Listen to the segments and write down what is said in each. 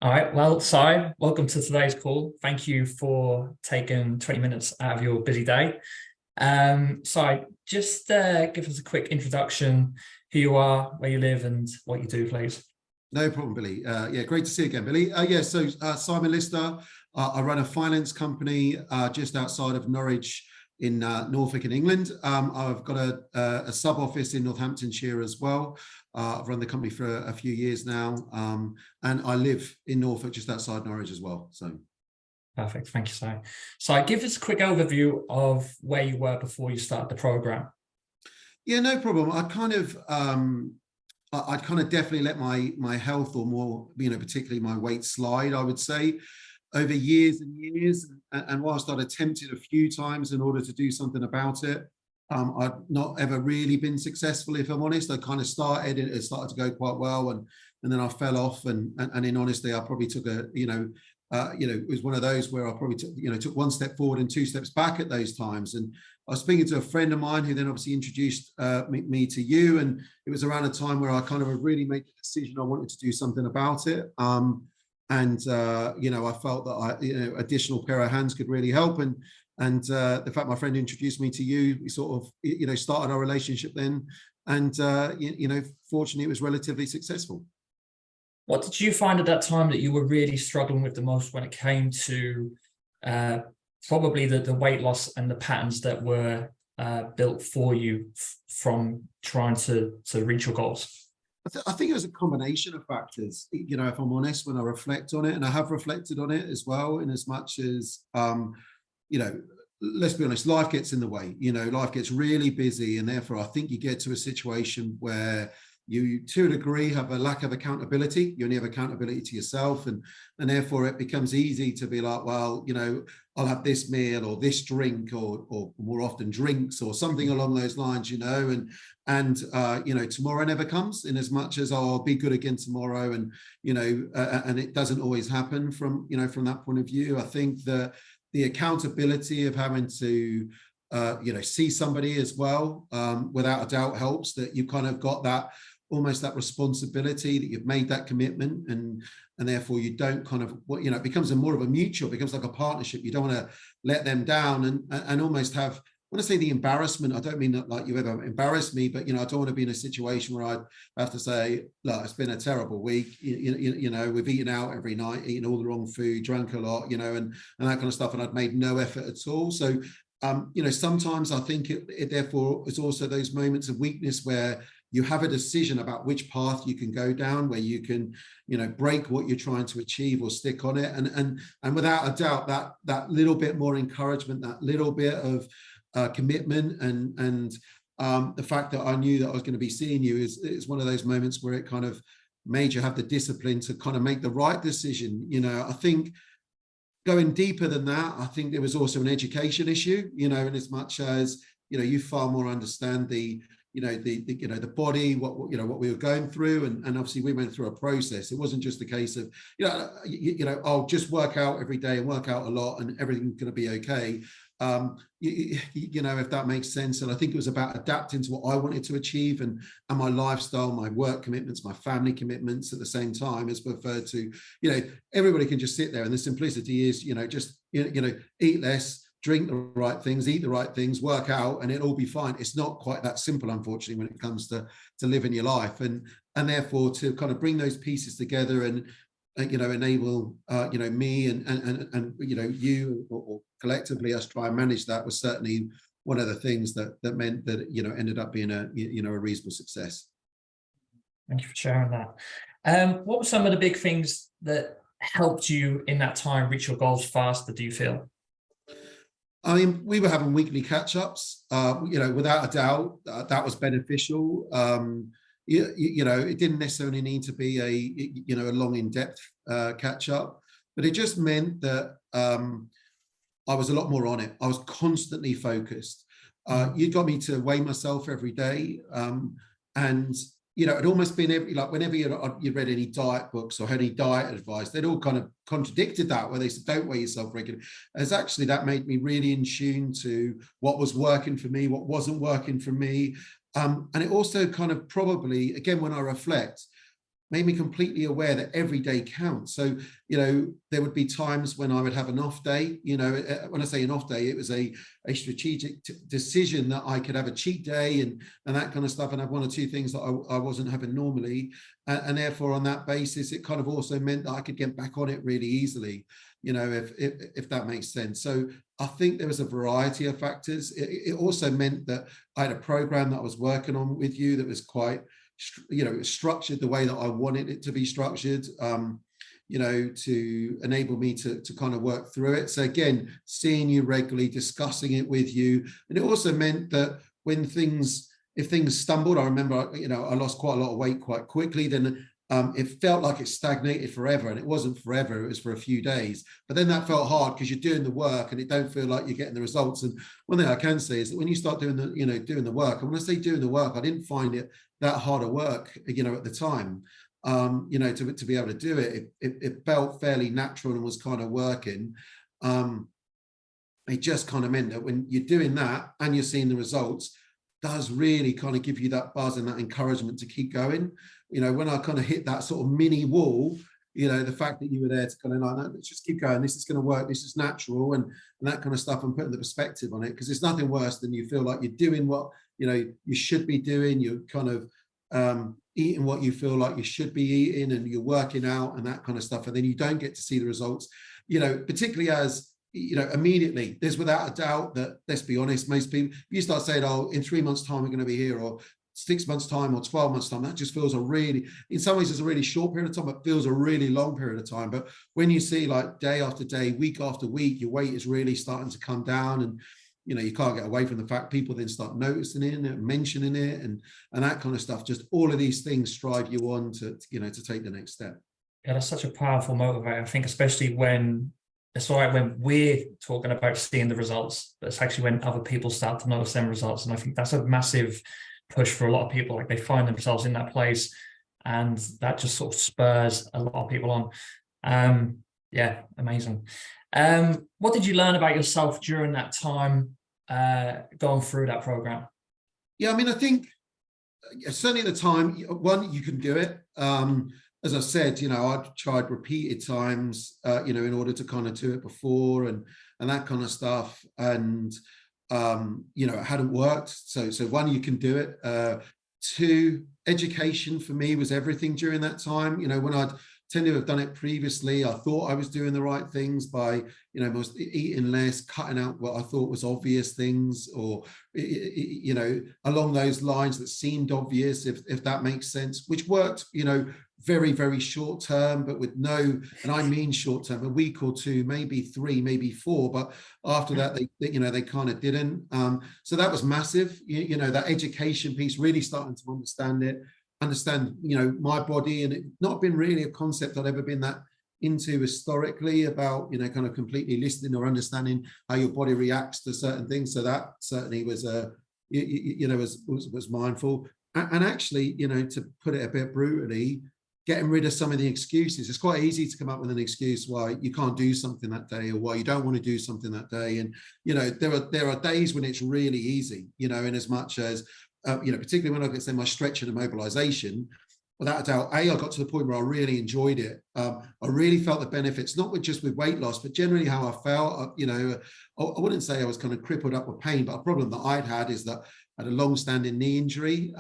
All right. Well, Si, welcome to today's call. Thank you for taking 20 minutes out of your busy day. Si, just give us a quick introduction, who you are, where you live, and what you do, please. No problem, Billy. Yeah, great to see you again, Billy. Simon Lister. I run a finance company just outside of Norwich in Norfolk in England. I've got a sub office in Northamptonshire as well. I've run the company for a few years now, and I live in Norfolk, just outside Norwich as well. So Perfect. Thank you, Si. Si, give us a quick overview of where you were before you started the program. yeah, no problem. I'd kind of definitely let my health, or more, particularly my weight, slide, I would say, over years and years. And whilst I'd attempted a few times in order to do something about it, I'd not ever really been successful, if I'm honest. I kind of started, it started to go quite well, and then I fell off. And in honesty, I probably took it was one of those where I probably took one step forward and two steps back at those times. And I was speaking to a friend of mine who then obviously introduced me to you. And it was around a time where I kind of really made the decision I wanted to do something about it. I felt that additional pair of hands could really help. And the fact my friend introduced me to you, we sort of, started our relationship then. And, fortunately, it was relatively successful. What did you find at that time that you were really struggling with the most when it came to probably the weight loss and the patterns that were built for you from trying to reach your goals? I think it was a combination of factors, if I'm honest, when I reflect on it, and I have reflected on it as well, in as much as, let's be honest, life gets in the way, life gets really busy. And therefore, I think you get to a situation where you, to a degree, have a lack of accountability. You only have accountability to yourself. And therefore, it becomes easy to be like, well, I'll have this meal or this drink, or more often drinks or something along those lines, and tomorrow never comes, in as much as, oh, I'll be good again tomorrow. And, and it doesn't always happen from that point of view. I think that the accountability of having to, see somebody as well, without a doubt helps, that you kind of got that, almost that responsibility, that you've made that commitment, and therefore you don't kind of, it becomes more of a mutual, becomes like a partnership. You don't want to let them down, and almost have, when I say the embarrassment, I don't mean that like you ever embarrassed me, but I don't want to be in a situation where I have to say, look, it's been a terrible week. We've eaten out every night, eaten all the wrong food, drank a lot, and that kind of stuff, and I'd made no effort at all. So sometimes I think it therefore is also those moments of weakness where you have a decision about which path you can go down, where you can, break what you're trying to achieve or stick on it. And without a doubt, that little bit more encouragement, that little bit of commitment, and the fact that I knew that I was going to be seeing you is one of those moments where it kind of made you have the discipline to kind of make the right decision. I think going deeper than that, I think there was also an education issue, in as much as, you far more understand the body, what we were going through. And obviously we went through a process. It wasn't just a case of, I'll just work out every day and work out a lot and everything's going to be okay. If that makes sense. And I think it was about adapting to what I wanted to achieve, and my lifestyle, my work commitments, my family commitments at the same time, as preferred to, everybody can just sit there, and the simplicity is, just, eat less, drink the right things, eat the right things, work out, and it'll all be fine. It's not quite that simple, unfortunately, when it comes to living your life. And therefore, to kind of bring those pieces together and enable me and you, or collectively us try and manage that, was certainly one of the things that meant that ended up being a reasonable success. Thank you for sharing that. What were some of the big things that helped you in that time reach your goals faster, do you feel? I mean, we were having weekly catch-ups, without a doubt, that was beneficial. It didn't necessarily need to be a long, in-depth catch-up, but it just meant that I was a lot more on it. I was constantly focused. You got me to weigh myself every day, and it'd almost been whenever you read any diet books or had any diet advice, they'd all kind of contradicted that, where they said, don't weigh yourself regularly. As actually, that made me really in tune to what was working for me, what wasn't working for me. And it also kind of, probably, again, when I reflect, made me completely aware that every day counts. So, there would be times when I would have an off day. When I say an off day, it was a strategic decision that I could have a cheat day and that kind of stuff, and have one or two things that I wasn't having normally. And therefore, on that basis, it kind of also meant that I could get back on it really easily, if that makes sense. So I think there was a variety of factors. It also meant that I had a program that I was working on with you that was quite, it was structured the way that I wanted it to be structured, to enable me to kind of work through it. So again, seeing you regularly, discussing it with you. And it also meant that if things stumbled, I remember, I lost quite a lot of weight quite quickly, then it felt like it stagnated forever, and it wasn't forever, it was for a few days. But then that felt hard because you're doing the work and it don't feel like you're getting the results. And one thing I can say is that when you start doing the work, and when I say doing the work, I didn't find it that hard at work, at the time, to be able to do it. It felt fairly natural and was kind of working. It just kind of meant that when you're doing that and you're seeing the results, does really kind of give you that buzz and that encouragement to keep going. When I kind of hit that sort of mini wall, the fact that you were there to kind of like, no, let's just keep going, this is going to work, this is natural, and that kind of stuff, and putting the perspective on it, because there's nothing worse than you feel like you're doing what you should be doing, you're kind of eating what you feel like you should be eating, and you're working out and that kind of stuff, and then you don't get to see the results, particularly as immediately. There's without a doubt that, let's be honest, most people, you start saying, oh, in 3 months time we're going to be here, or 6 months time, or 12 months time, that just feels in some ways it's a really short period of time, but feels a really long period of time. But when you see like day after day, week after week, your weight is really starting to come down, and you can't get away from the fact people then start noticing it and mentioning it, and that kind of stuff. Just all of these things drive you on to take the next step. Yeah, that's such a powerful motivator. I think especially when it's all right when we're talking about seeing the results, but it's actually when other people start to notice them results. And I think that's a massive push for a lot of people. Like, they find themselves in that place, and that just sort of spurs a lot of people on. Yeah, amazing. What did you learn about yourself during that time, going through that program? Yeah, I mean, I think certainly at the time, one, you can do it. As I said, I'd tried repeated times, in order to kind of do it before, and that kind of stuff. And, it hadn't worked. So one, you can do it. Two, education for me was everything during that time. When I'd tended to have done it previously, I thought I was doing the right things by, most eating less, cutting out what I thought was obvious things, or, along those lines that seemed obvious, if that makes sense, which worked, very, very short term, but with no, and I mean short term, a week or two, maybe 3, maybe 4, but after that, they kind of didn't. So that was massive, that education piece, really starting to understand, my body, and it not been really a concept I'd ever been that into historically, about, kind of completely listening or understanding how your body reacts to certain things. So that certainly was was mindful. And actually, to put it a bit brutally, getting rid of some of the excuses. It's quite easy to come up with an excuse why you can't do something that day, or why you don't want to do something that day. And, there are days when it's really easy, in as much as, particularly when I get to my stretching and mobilization, without a doubt, I got to the point where I really enjoyed it. I really felt the benefits, not just with weight loss, but generally how I felt. I wouldn't say I was kind of crippled up with pain, but a problem that I'd had is that I had a long-standing knee injury.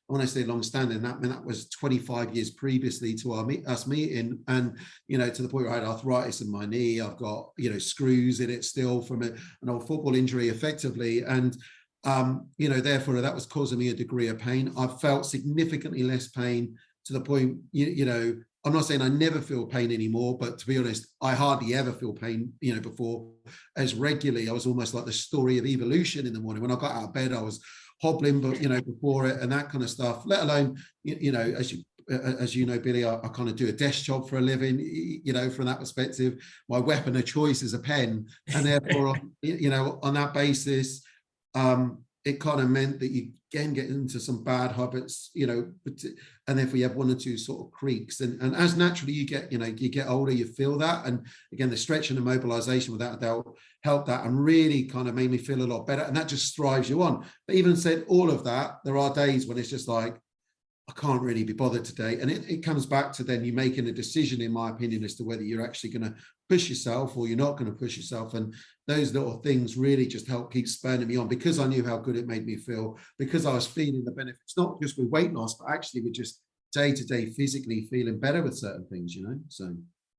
When I say long-standing, that was 25 years previously to us meeting, and to the point where I had arthritis in my knee. I've got screws in it still from an old football injury, effectively, and therefore that was causing me a degree of pain. I felt significantly less pain, to the point, I'm not saying I never feel pain anymore, but to be honest, I hardly ever feel pain, before, as regularly. I was almost like the story of evolution in the morning. When I got out of bed, I was hobbling, but, before it, and that kind of stuff, let alone, as you know, Billy, I kind of do a desk job for a living, from that perspective. My weapon of choice is a pen. And therefore, on that basis, it kind of meant that you can get into some bad habits, and therefore you have one or two sort of creaks. And as naturally you get older, you feel that. And again, the stretching and mobilization, without a doubt, helped that, and really kind of made me feel a lot better. And that just drives you on. But even said all of that, there are days when it's just like, I can't really be bothered today. And it comes back to then you making a decision, in my opinion, as to whether you're actually going to push yourself or you're not going to push yourself. And those little things really just help keep spurring me on, because I knew how good it made me feel, because I was feeling the benefits, not just with weight loss, but actually with just day to day physically feeling better with certain things, so.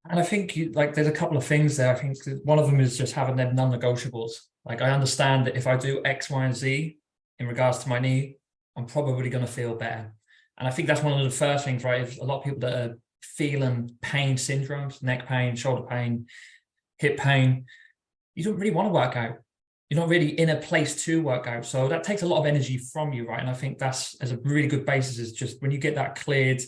And I think there's a couple of things there. I think one of them is just having them non-negotiables. Like, I understand that if I do X, Y, and Z in regards to my knee, I'm probably going to feel better. And I think that's one of the first things, right? Is a lot of people that are feeling pain syndromes, neck pain, shoulder pain, hip pain, you don't really want to work out. You're not really in a place to work out. So that takes a lot of energy from you, right? And I think that's, as a really good basis, is just when you get that cleared,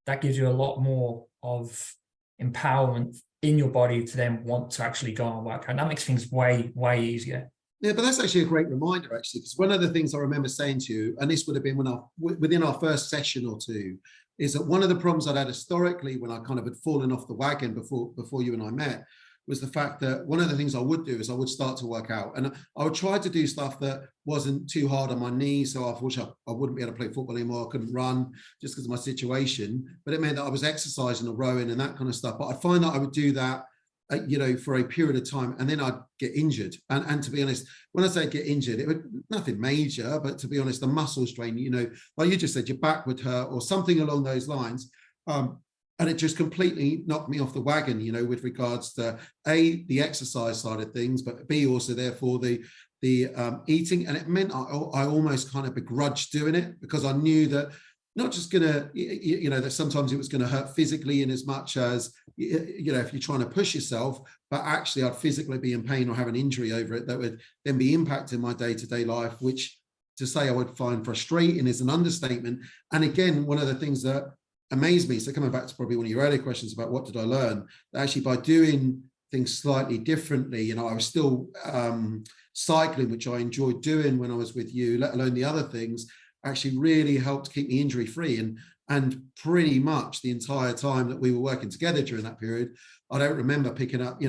that gives you a lot more of empowerment in your body to then want to actually go and work out. And that makes things way, way easier. Yeah, but that's actually a great reminder, actually, because one of the things I remember saying to you, and this would have been within our first session or two, is that one of the problems I'd had historically when I kind of had fallen off the wagon before you and I met, was the fact that one of the things I would do is I would start to work out, and I would try to do stuff that wasn't too hard on my knees. So unfortunately, I wouldn't be able to play football anymore. I couldn't run just because of my situation, but it meant that I was exercising or rowing and that kind of stuff. But I'd find that I would do that for a period of time, and then I'd get injured. And to be honest, when I say get injured, it would nothing major, but to be honest, the muscle strain, like you just said, your back would hurt or something along those lines. And it just completely knocked me off the wagon, with regards to A, the exercise side of things, but B, also therefore the eating. And it meant I almost kind of begrudged doing it, because I knew that not just gonna, that sometimes it was going to hurt physically, in as much as, if you're trying to push yourself, but actually I'd physically be in pain or have an injury over it that would then be impacting my day-to-day life, which to say I would find frustrating is an understatement. And again, one of the things that amazed me, so coming back to probably one of your earlier questions about what did I learn, that actually by doing things slightly differently, I was still cycling, which I enjoyed doing when I was with you, let alone the other things, actually really helped keep me injury free. And pretty much the entire time that we were working together during that period, I don't remember picking up,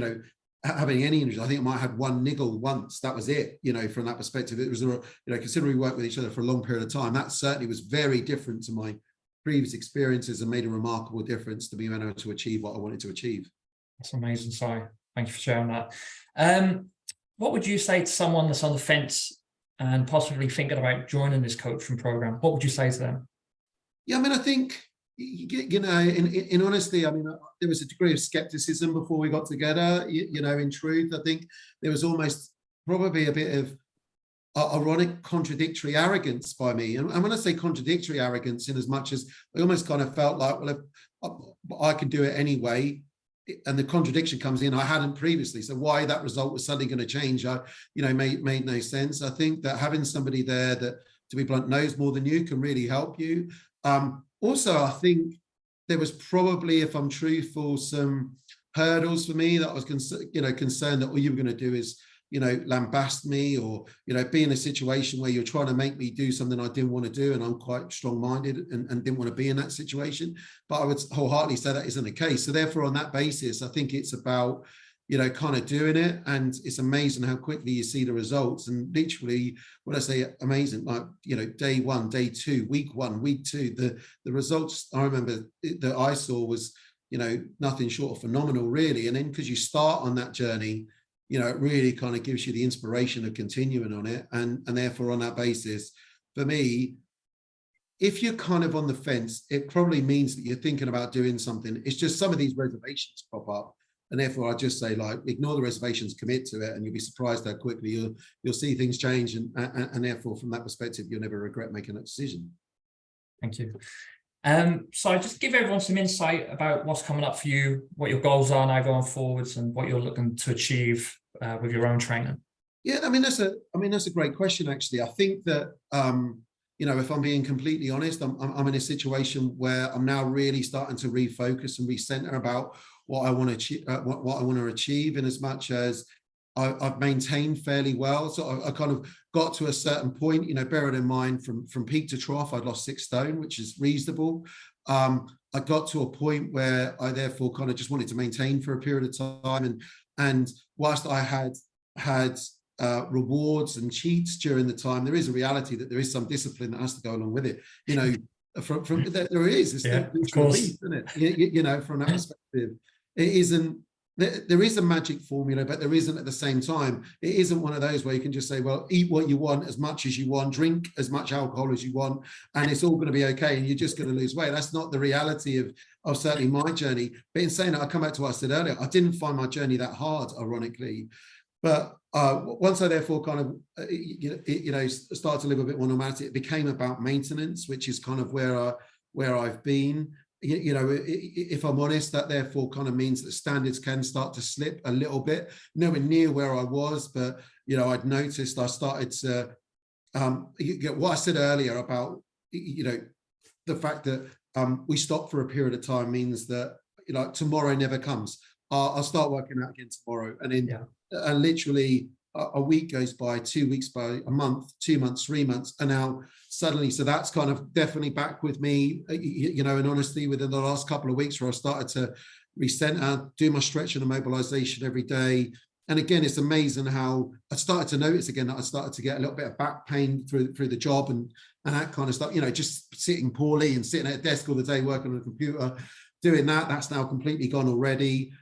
having any injuries. I think I might have had one niggle once. That was it, from that perspective. It was, considering we worked with each other for a long period of time, that certainly was very different to my previous experiences and made a remarkable difference to being able to achieve what I wanted to achieve. That's amazing, Si. Thank you for sharing that. What would you say to someone that's on the fence and possibly thinking about joining this coaching program? What would you say to them? Yeah, I think, in honesty, there was a degree of skepticism before we got together. In truth, I think there was almost probably a bit of ironic, contradictory arrogance by me. And when I say contradictory arrogance, in as much as I almost kind of felt like, well, if I could do it anyway, and the contradiction comes in, I hadn't previously. So why that result was suddenly going to change, made no sense. I think that having somebody there that, to be blunt, knows more than you can really help you. Also, I think there was probably, if I'm truthful, some hurdles for me that I was concerned that all you were going to do is lambast me, or be in a situation where you're trying to make me do something I didn't want to do, and I'm quite strong-minded and didn't want to be in that situation. But I would wholeheartedly say that isn't the case. So therefore, on that basis, I think it's about kind of doing it, and it's amazing how quickly you see the results. And literally, when I say amazing, like day one, day two, week one, week two, the results I remember that I saw was nothing short of phenomenal, really. And then because you start on that journey, it really kind of gives you the inspiration of continuing on it. And therefore, on that basis, for me, if you're kind of on the fence, it probably means that you're thinking about doing something. It's just some of these reservations pop up. And therefore, I just say, ignore the reservations, commit to it, and you'll be surprised how quickly you'll see things change. And therefore, from that perspective, you'll never regret making that decision. Thank you. So just give everyone some insight about what's coming up for you, what your goals are now going forwards, and what you're looking to achieve with your own training. Yeah, that's a great question, actually. I think that if I'm being completely honest, I'm in a situation where I'm now really starting to refocus and recenter about what I want to achieve, what I want to achieve, in as much as I've maintained fairly well. So I kind of got to a certain point, bearing in mind from peak to trough, I'd lost 6 stone, which is reasonable. I got to a point where I therefore kind of just wanted to maintain for a period of time. And whilst I had rewards and cheats during the time, there is a reality that there is some discipline that has to go along with it. from there is, it's Yeah, still of course. beast, isn't it? You know, from that perspective, it isn't. There is a magic formula, but there isn't at the same time. It isn't one of those where you can just say, well, eat what you want, as much as you want, drink as much alcohol as you want, and it's all going to be okay, and you're just going to lose weight. That's not the reality of certainly my journey. But in saying that, I come back to what I said earlier. I didn't find my journey that hard, ironically. But once I therefore kind of, started to live a bit more normality, it became about maintenance, which is kind of where I've been. If I'm honest, that therefore kind of means that standards can start to slip a little bit, nowhere near where I was, but, I'd noticed I started to, what I said earlier about, the fact that we stop for a period of time means that, tomorrow never comes. I'll start working out again tomorrow. And then literally a week goes by, 2 weeks by, a month, 2 months, 3 months, and now suddenly, so that's kind of definitely back with me, in honesty, within the last couple of weeks, where I started to recenter, do my stretching and mobilization every day. And again, it's amazing how I started to notice again that I started to get a little bit of back pain through the job and that kind of stuff, just sitting poorly and sitting at a desk all the day, working on a computer, doing that. That's now completely gone already.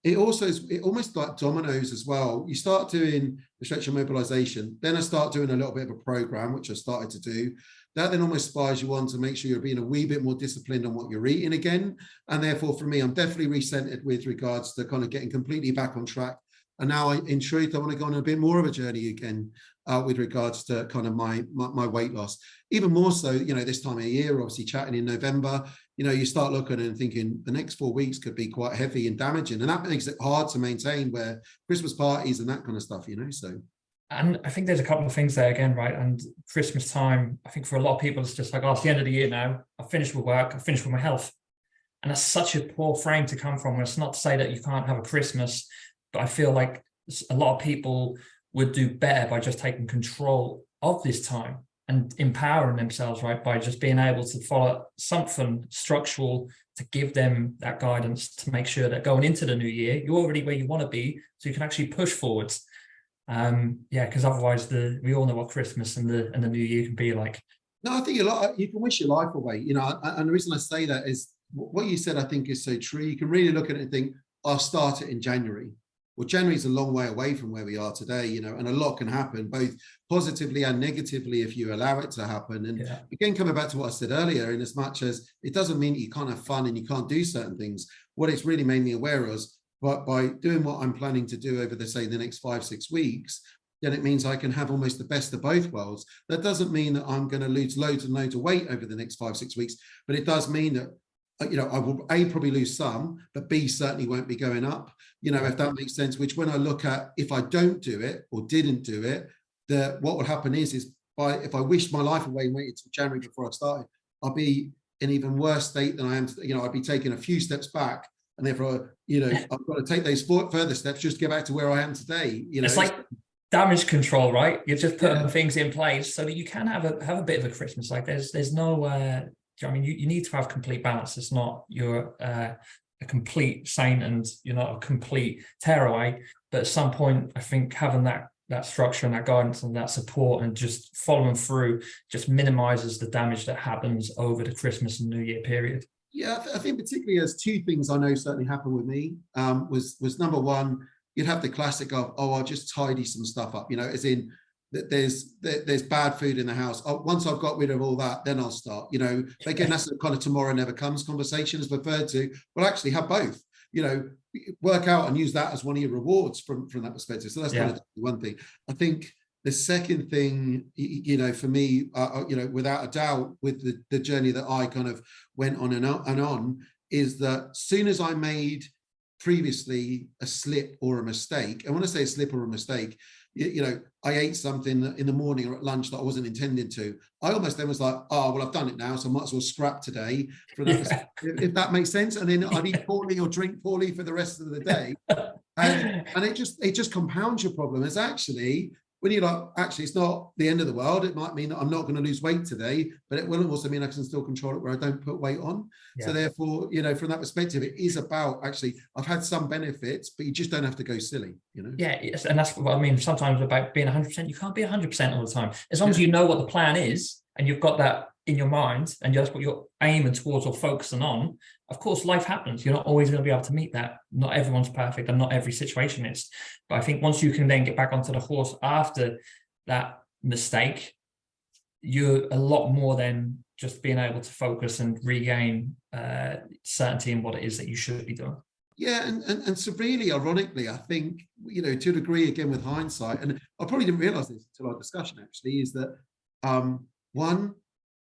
It almost like dominoes as well. You start doing the stretch and mobilization, then I start doing a little bit of a program, which I started to do. That then almost inspires you on to make sure you're being a wee bit more disciplined on what you're eating again. And therefore, for me, I'm definitely recentered with regards to kind of getting completely back on track. And now, in truth, I want to go on a bit more of a journey again with regards to kind of my weight loss. Even more so, this time of year, obviously chatting in November, you start looking and thinking the next 4 weeks could be quite heavy and damaging. And that makes it hard to maintain, where Christmas parties and that kind of stuff, so. And I think there's a couple of things there again, right? And Christmas time, I think for a lot of people, it's just like, oh, it's the end of the year now. I've finished with work. I've finished with my health. And that's such a poor frame to come from. And it's not to say that you can't have a Christmas, but I feel like a lot of people would do better by just taking control of this time and empowering themselves, right? By just being able to follow something structural to give them that guidance to make sure that going into the new year, you're already where you want to be, so you can actually push forwards. Because otherwise we all know what Christmas and the new year can be like. No, I think you can wish your life away, and the reason I say that is what you said, I think, is so true. You can really look at it and think, I'll start it in January. Well, January is a long way away from where we are today, and a lot can happen, both positively and negatively, if you allow it to happen. And again, coming back to what I said earlier, in as much as it doesn't mean that you can't have fun and you can't do certain things, what it's really made me aware of, but by doing what I'm planning to do over the next 5-6 weeks, then it means I can have almost the best of both worlds. That doesn't mean that I'm going to lose loads and loads of weight over the next 5-6 weeks, but it does mean that I will probably lose some, but B, certainly won't be going up, if that makes sense, which when I look at, if I don't do it or didn't do it, what will happen is if I wished my life away and waited till January before I started, I'll be in even worse state than I am, I'd be taking a few steps back, and therefore, I've got to take those further steps just to get back to where I am today. It's like damage control, right? You're just putting things in place so that you can have a bit of a Christmas. Like there's no you need to have complete balance. It's not you're a complete saint and you're not a complete tearaway. But at some point, I think having that structure and that guidance and that support and just following through just minimizes the damage that happens over the Christmas and New Year period. Yeah, I think particularly as two things I know certainly happened with me was number one, you'd have the classic of, I'll just tidy some stuff up, as in that there's bad food in the house. Once I've got rid of all that, then I'll start, again, that's the kind of tomorrow never comes conversation is referred to. Well, actually have both, work out and use that as one of your rewards from that perspective. So that's kind of one thing. I think the second thing, for me, without a doubt, with the journey that I kind of went on and on, is that as soon as I made previously a slip or a mistake, and when I say a slip or a mistake, I ate something in the morning or at lunch that I wasn't intending to. I almost then was like, oh, well, I've done it now, so I might as well scrap today. If that makes sense. And then I'd eat poorly or drink poorly for the rest of the day. And it just compounds your problem. It's actually, when you're like, actually, it's not the end of the world. It might mean that I'm not going to lose weight today, but it will also mean I can still control it where I don't put weight on. So therefore, from that perspective, it is about actually, I've had some benefits, but you just don't have to go silly, Yeah, yes, and that's what I mean. Sometimes about being 100%, you can't be 100% all the time. As long as you know what the plan is and you've got that in your mind and that's what you're aiming towards or focusing on, of course, life happens. You're not always going to be able to meet that. Not everyone's perfect and not every situation is. But I think once you can then get back onto the horse after that mistake, you're a lot more than just being able to focus and regain certainty in what it is that you should be doing. Yeah, and so really, ironically, I think, you know, to a degree, again, with hindsight, and I probably didn't realize this until our discussion actually, is that one,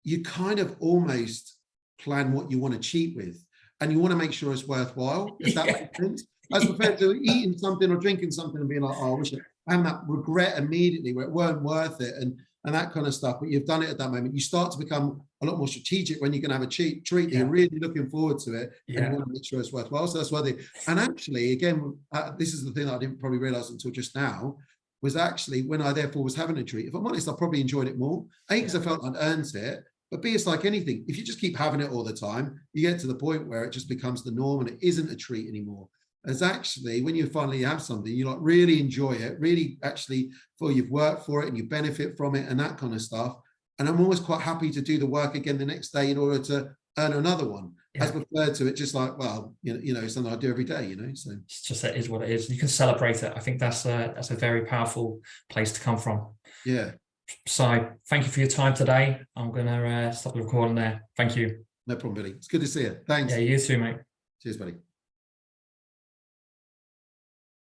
you kind of almost plan what you want to cheat with, and you want to make sure it's worthwhile, if that makes sense. As compared to eating something or drinking something and being like, oh, I wish I had that regret immediately where it weren't worth it and that kind of stuff. But you've done it at that moment. You start to become a lot more strategic when you can have a treat that you're really looking forward to it, and you want to make sure it's worthwhile. So that's why and actually, again, this is the thing that I didn't probably realize until just now, was actually when I therefore was having a treat. If I'm honest, I probably enjoyed it more. A, because I felt I'd earned it. But B, it's like anything. If you just keep having it all the time, you get to the point where it just becomes the norm and it isn't a treat anymore. As actually, when you finally have something, you like really enjoy it, really actually feel you've worked for it and you benefit from it and that kind of stuff. And I'm always quite happy to do the work again the next day in order to earn another one, as preferred to it just like, well, you know, something I do every day, you know. So it's just, that is what it is. You can celebrate it. I think that's a very powerful place to come from. Yeah. So thank you for your time today. I'm going to stop the recording there. Thank you. No problem, Billy. It's good to see you. Thanks. Yeah, you too, mate. Cheers, buddy.